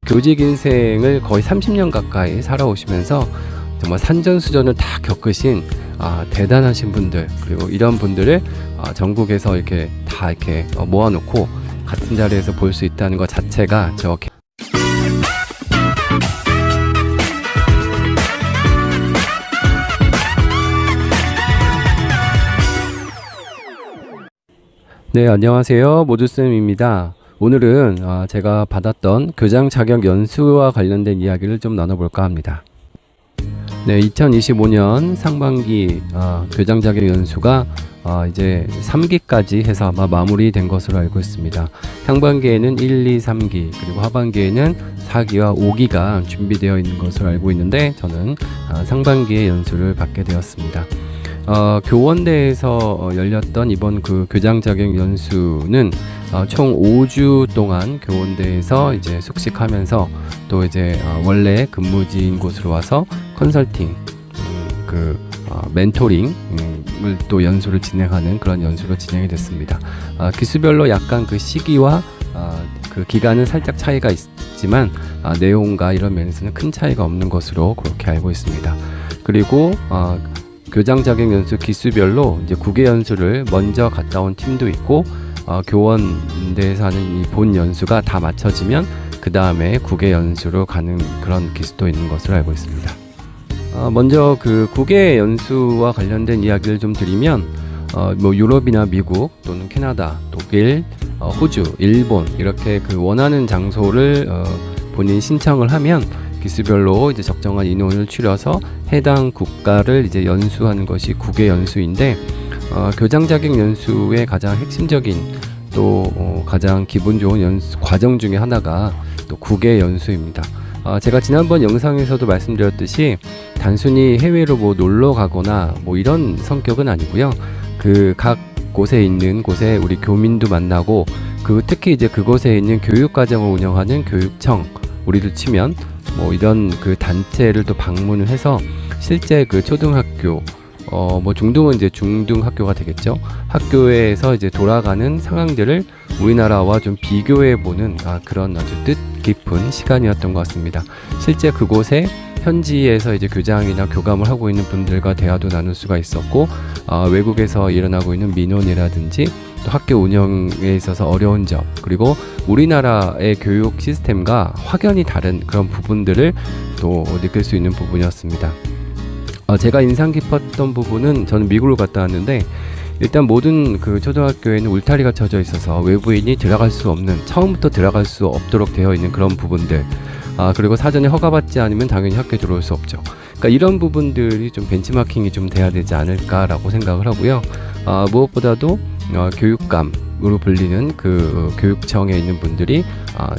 교직 인생을 거의 30년 가까이 살아오시면서 정말 산전수전을 다 겪으신 대단하신 분들, 그리고 이런 분들을 전국에서 이렇게 다 이렇게 모아놓고 같은 자리에서 볼 수 있다는 것 자체가 네, 안녕하세요. 모두쌤입니다. 오늘은 제가 받았던 교장 자격 연수와 관련된 이야기를 좀 나눠볼까 합니다. 네, 2025년 상반기 교장 자격 연수가 이제 3기까지 해서 아마 마무리된 것으로 알고 있습니다. 상반기에는 1, 2, 3기 그리고 하반기에는 4기와 5기가 준비되어 있는 것으로 알고 있는데 저는 상반기에 연수를 받게 되었습니다. 교원대에서 열렸던 이번 그 교장 자격 연수는 총 5주 동안 교원대에서 이제 숙식하면서 또 이제 원래 근무지인 곳으로 와서 컨설팅, 멘토링을 또 연수를 진행하는 그런 연수로 진행이 됐습니다. 기수별로 약간 그 시기와 그 기간은 살짝 차이가 있지만 내용과 이런 면에서는 큰 차이가 없는 것으로 그렇게 알고 있습니다. 그리고 교장 자격 연수 기수별로 이제 9개 연수를 먼저 갔다 온 팀도 있고 교원대에서 하는 이 본 연수가 다 맞춰지면 그 다음에 9개 연수로 가는 그런 기수도 있는 것으로 알고 있습니다. 먼저 그 9개 연수와 관련된 이야기를 좀 드리면 뭐 유럽이나 미국 또는 캐나다, 독일, 호주, 일본 이렇게 그 원하는 장소를 본인 신청을 하면 기수별로 이제 적정한 인원을 추려서 해당 국가를 이제 연수하는 것이 9개 연수인데 교장 자격 연수의 가장 핵심적인 또 가장 기분 좋은 연수 과정 중에 하나가 또 9개 연수입니다. 제가 지난번 영상에서도 말씀드렸듯이 단순히 해외로 뭐 놀러 가거나 뭐 이런 성격은 아니고요. 그 각 곳에 있는 곳에 우리 교민도 만나고 특히 이제 그곳에 있는 교육과정을 운영하는 교육청, 우리를 치면 뭐 이런 그 단체를 또 방문을 해서 실제 그 초등학교 뭐 중등은 이제 중등학교가 되겠죠. 학교에서 이제 돌아가는 상황들을 우리나라와 좀 비교해 보는 그런 아주 뜻깊은 시간이었던 것 같습니다. 실제 그곳에 현지에서 이제 교장이나 교감을 하고 있는 분들과 대화도 나눌 수가 있었고 외국에서 일어나고 있는 민원이라든지 또 학교 운영에 있어서 어려운 점, 그리고 우리나라의 교육 시스템과 확연히 다른 그런 부분들을 또 느낄 수 있는 부분이었습니다. 제가 인상 깊었던 부분은 저는 미국을 갔다 왔는데 일단 모든 그 초등학교에는 울타리가 쳐져 있어서 외부인이 들어갈 수 없는, 처음부터 들어갈 수 없도록 되어 있는 그런 부분들, 그리고 사전에 허가받지 않으면 당연히 학교에 들어올 수 없죠. 그러니까 이런 부분들이 좀 벤치마킹이 좀 돼야 되지 않을까라고 생각을 하고요. 무엇보다도 교육감으로 불리는 그 교육청에 있는 분들이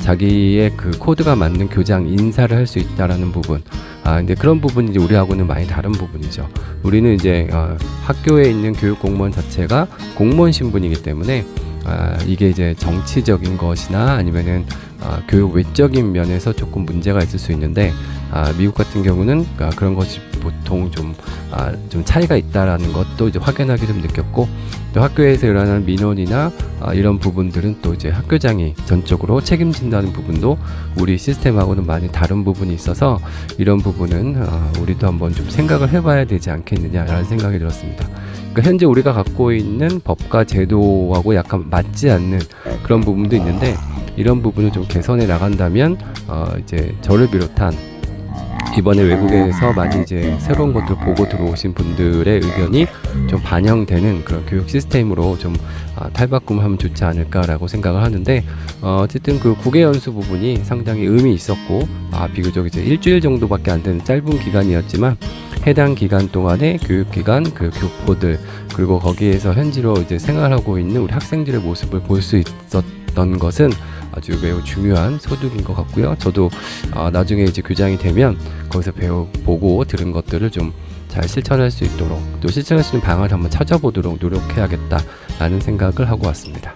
자기의 그 코드가 맞는 교장 인사를 할 수 있다라는 부분. 근데 그런 부분이 이제 우리하고는 많이 다른 부분이죠. 우리는 이제 학교에 있는 교육 공무원 자체가 공무원 신분이기 때문에 이게 이제 정치적인 것이나 아니면은 교육 외적인 면에서 조금 문제가 있을 수 있는데 미국 같은 경우는 그런 것이 보통 좀 차이가 있다라는 것도 이제 확연하게 좀 느꼈고, 또 학교에서 일어나는 민원이나 이런 부분들은 또 이제 학교장이 전적으로 책임진다는 부분도 우리 시스템하고는 많이 다른 부분이 있어서 이런 부분은 우리도 한번 좀 생각을 해봐야 되지 않겠느냐라는 생각이 들었습니다. 그러니까 현재 우리가 갖고 있는 법과 제도하고 약간 맞지 않는 그런 부분도 있는데 이런 부분을 좀 개선해 나간다면 이제 저를 비롯한 이번에 외국에서 많이 이제 새로운 것들 보고 들어오신 분들의 의견이 좀 반영되는 그런 교육 시스템으로 좀 탈바꿈하면 좋지 않을까라고 생각을 하는데, 어쨌든 그 9개 연수 부분이 상당히 의미 있었고 비교적 이제 일주일 정도밖에 안 되는 짧은 기간이었지만 해당 기간 동안에 교육기관 그 교포들, 그리고 거기에서 현지로 이제 생활하고 있는 우리 학생들의 모습을 볼 수 있었던 것은 아주 매우 중요한 소득인 것 같고요. 저도 나중에 이제 교장이 되면 거기서 보고 들은 것들을 좀 잘 실천할 수 있도록, 또 실천할 수 있는 방안을 한번 찾아보도록 노력해야겠다라는 생각을 하고 왔습니다.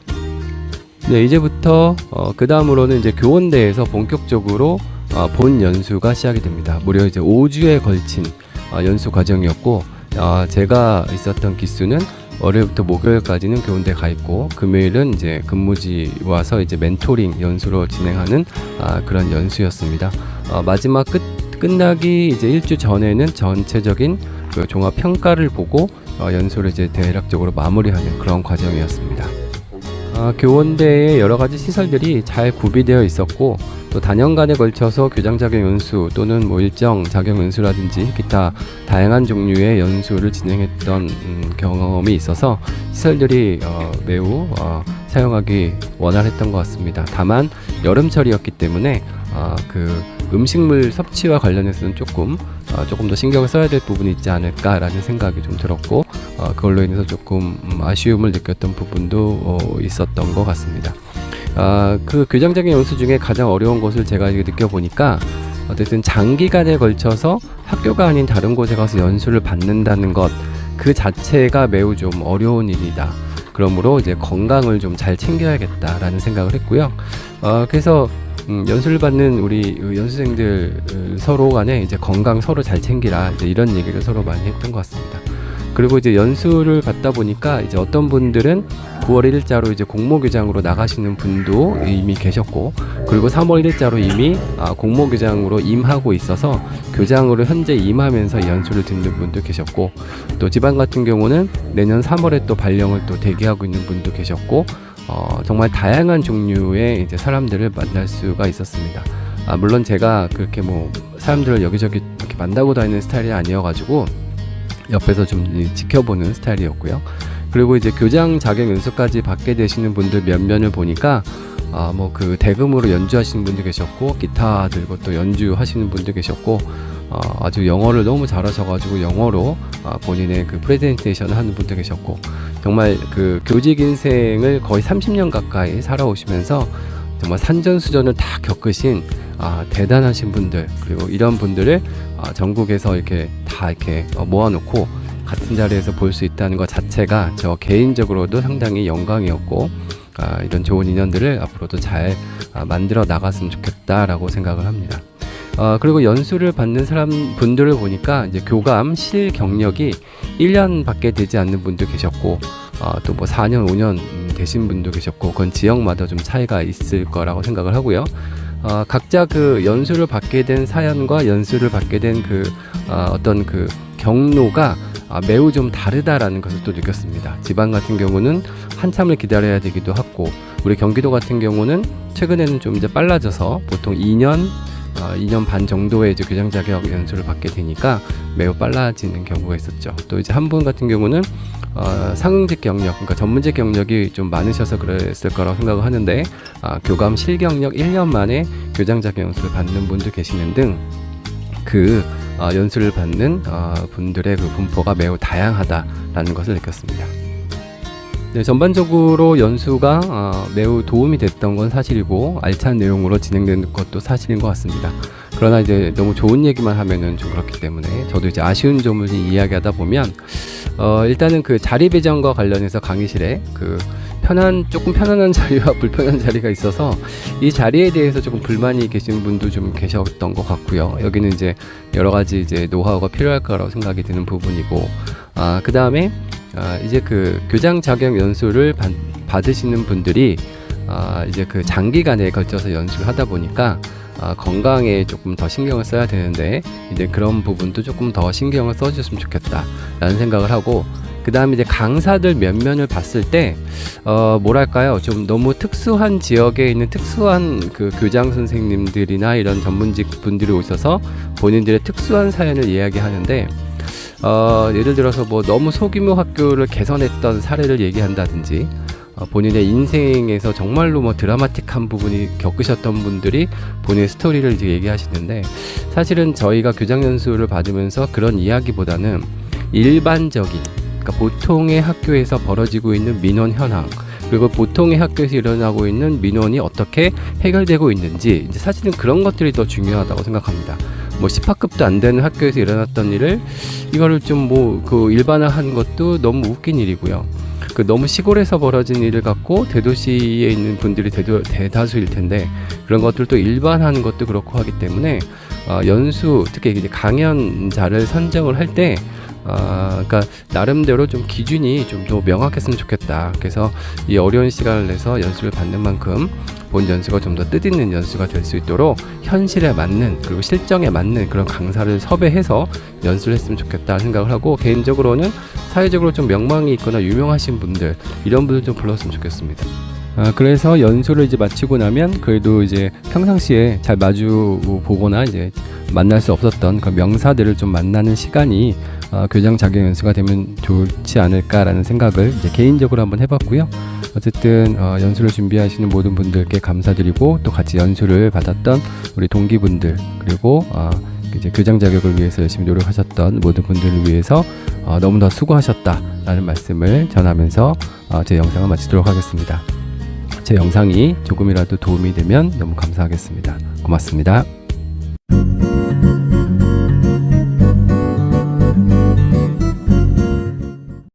네, 이제부터 그 다음으로는 이제 교원대에서 본격적으로 본 연수가 시작이 됩니다. 무려 이제 5주에 걸친 연수 과정이었고 제가 있었던 기수는 월요일부터 목요일까지는 교원대 가 있고 금요일은 이제 근무지 와서 이제 멘토링 연수로 진행하는 그런 연수였습니다. 마지막 끝나기 이제 일주 전에는 전체적인 그 종합 평가를 보고 연수를 이제 대략적으로 마무리하는 그런 과정이었습니다. 교원대의 여러 가지 시설들이 잘 구비되어 있었고 또 단연간에 걸쳐서 교장 자격 연수 또는 뭐 일정 자격 연수라든지 기타 다양한 종류의 연수를 진행했던 경험이 있어서 시설들이 매우 사용하기 원활했던 것 같습니다. 다만 여름철이었기 때문에 그 음식물 섭취와 관련해서는 조금 더 신경을 써야 될 부분이 있지 않을까라는 생각이 좀 들었고 그걸로 인해서 조금 아쉬움을 느꼈던 부분도 있었던 것 같습니다. 그 교장적인 연수 중에 가장 어려운 것을 제가 느껴보니까 어쨌든 장기간에 걸쳐서 학교가 아닌 다른 곳에 가서 연수를 받는다는 것 그 자체가 매우 좀 어려운 일이다. 그러므로 이제 건강을 좀 잘 챙겨야겠다라는 생각을 했고요. 그래서 연수를 받는 우리 연수생들 서로 간에 이제 건강 서로 잘 챙기라 이제 이런 얘기를 서로 많이 했던 것 같습니다. 그리고 이제 연수를 받다 보니까 이제 어떤 분들은 9월 1일자로 이제 공모교장으로 나가시는 분도 이미 계셨고, 그리고 3월 1일자로 이미 공모교장으로 임하고 있어서 교장으로 현재 임하면서 연수를 듣는 분도 계셨고, 또 지방 같은 경우는 내년 3월에 또 발령을 또 대기하고 있는 분도 계셨고, 정말 다양한 종류의 이제 사람들을 만날 수가 있었습니다. 물론 제가 그렇게 뭐 사람들을 여기저기 이렇게 만나고 다니는 스타일이 아니어가지고 옆에서 좀 지켜보는 스타일이었고요. 그리고 이제 교장 자격 연수까지 받게 되시는 분들 면면을 보니까 뭐 그 대금으로 연주하시는 분도 계셨고, 기타 들고 또 연주하시는 분도 계셨고, 아주 영어를 너무 잘하셔가지고 영어로 본인의 그 프레젠테이션을 하는 분도 계셨고, 정말 그 교직 인생을 거의 30년 가까이 살아오시면서 정말 산전수전을 다 겪으신 대단하신 분들, 그리고 이런 분들을 전국에서 이렇게 다 이렇게 모아놓고 같은 자리에서 볼 수 있다는 것 자체가 저 개인적으로도 상당히 영광이었고, 이런 좋은 인연들을 앞으로도 잘 만들어 나갔으면 좋겠다라고 생각을 합니다. 그리고 연수를 받는 분들을 보니까 이제 교감 실 경력이 1년밖에 되지 않는 분도 계셨고, 또 뭐 4년, 5년 되신 분도 계셨고, 그건 지역마다 좀 차이가 있을 거라고 생각을 하고요. 각자 그 연수를 받게 된 사연과 연수를 받게 된 그 어떤 그 경로가 매우 좀 다르다라는 것을 또 느꼈습니다. 지방 같은 경우는 한참을 기다려야 되기도 하고, 우리 경기도 같은 경우는 최근에는 좀 이제 빨라져서 보통 2년 반 정도의 이제 교장 자격 연수를 받게 되니까 매우 빨라지는 경우가 있었죠. 또 이제 한 분 같은 경우는 상응직 경력, 그러니까 전문직 경력이 좀 많으셔서 그랬을 거라고 생각을 하는데, 교감 실경력 1년 만에 교장 자격 연수를 받는 분도 계시는 등 그 연수를 받는 분들의 그 분포가 매우 다양하다라는 것을 느꼈습니다. 네, 전반적으로 연수가 매우 도움이 됐던 건 사실이고 알찬 내용으로 진행되는 것도 사실인 것 같습니다. 그러나 이제 너무 좋은 얘기만 하면은 좀 그렇기 때문에 저도 이제 아쉬운 점을 이야기하다 보면 일단은 그 자리 배정과 관련해서 강의실에 그 조금 편안한 자리와 불편한 자리가 있어서 이 자리에 대해서 조금 불만이 계신 분도 좀 계셨던 것 같고요. 여기는 이제 여러 가지 이제 노하우가 필요할 거라고 생각이 드는 부분이고, 그 다음에 이제 그 교장 자격 연수를 받으시는 분들이 이제 그 장기간에 걸쳐서 연수를 하다 보니까 건강에 조금 더 신경을 써야 되는데, 이제 그런 부분도 조금 더 신경을 써주셨으면 좋겠다라는 생각을 하고, 그 다음에 이제 강사들 면면을 봤을 때 뭐랄까요, 좀 너무 특수한 지역에 있는 특수한 그 교장 선생님들이나 이런 전문직 분들이 오셔서 본인들의 특수한 사연을 이야기하는데, 예를 들어서 뭐 너무 소규모 학교를 개선했던 사례를 얘기한다든지, 본인의 인생에서 정말로 뭐 드라마틱한 부분이 겪으셨던 분들이 본인의 스토리를 이제 얘기하시는데, 사실은 저희가 교장 연수를 받으면서 그런 이야기보다는 일반적인, 그러니까 보통의 학교에서 벌어지고 있는 민원 현황, 그리고 보통의 학교에서 일어나고 있는 민원이 어떻게 해결되고 있는지, 이제 사실은 그런 것들이 더 중요하다고 생각합니다. 뭐 10학급도 안 되는 학교에서 일어났던 일을 이거를 좀 뭐 그 일반화한 것도 너무 웃긴 일이고요. 그 너무 시골에서 벌어진 일을 갖고 대도시에 있는 분들이 대다수일 텐데, 그런 것들도 일반화하는 것도 그렇고 하기 때문에 연수, 특히 이제 강연자를 선정을 할 때 그러니까 나름대로 좀 기준이 좀 더 명확했으면 좋겠다. 그래서 이 어려운 시간을 내서 연수를 받는 만큼 본 연수가 좀 더 뜻있는 연수가 될 수 있도록 현실에 맞는 그리고 실정에 맞는 그런 강사를 섭외해서 연수를 했으면 좋겠다 생각을 하고, 개인적으로는 사회적으로 좀 명망이 있거나 유명하신 분들, 이런 분들 좀 불렀으면 좋겠습니다. 그래서 연수를 이제 마치고 나면 그래도 이제 평상시에 잘 마주 보거나 이제 만날 수 없었던 그런 명사들을 좀 만나는 시간이 교장 자격 연수가 되면 좋지 않을까라는 생각을 이제 개인적으로 한번 해봤고요. 어쨌든 연수를 준비하시는 모든 분들께 감사드리고, 또 같이 연수를 받았던 우리 동기분들, 그리고 이제 교장 자격을 위해서 열심히 노력하셨던 모든 분들을 위해서 너무나 수고하셨다라는 말씀을 전하면서 제 영상을 마치도록 하겠습니다. 제 영상이 조금이라도 도움이 되면 너무 감사하겠습니다. 고맙습니다.